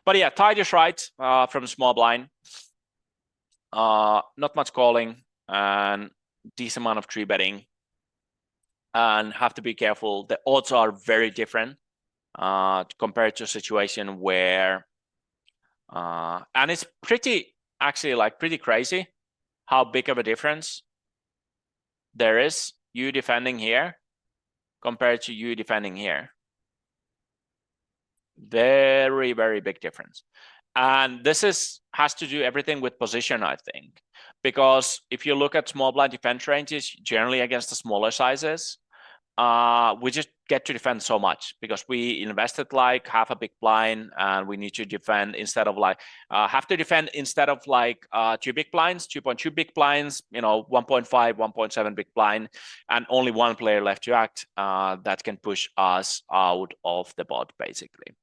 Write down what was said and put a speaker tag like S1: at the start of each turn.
S1: But yeah, tide is right from small blind. Not much calling and decent amount of three betting. And have to be careful. The odds are very different compared to a situation where, and it's pretty, actually like pretty crazy how big of a difference there is you defending here compared to you defending here. Very, very big difference. And this has to do everything with position, I think, because if you look at small blind defense ranges, generally against the smaller sizes, we just get to defend so much because we invested like half a big blind and we need to defend instead of like have to defend instead of like 2 big blinds, 2.2 big blinds, 1.5, 1.7 big blind, and only one player left to act that can push us out of the bot basically.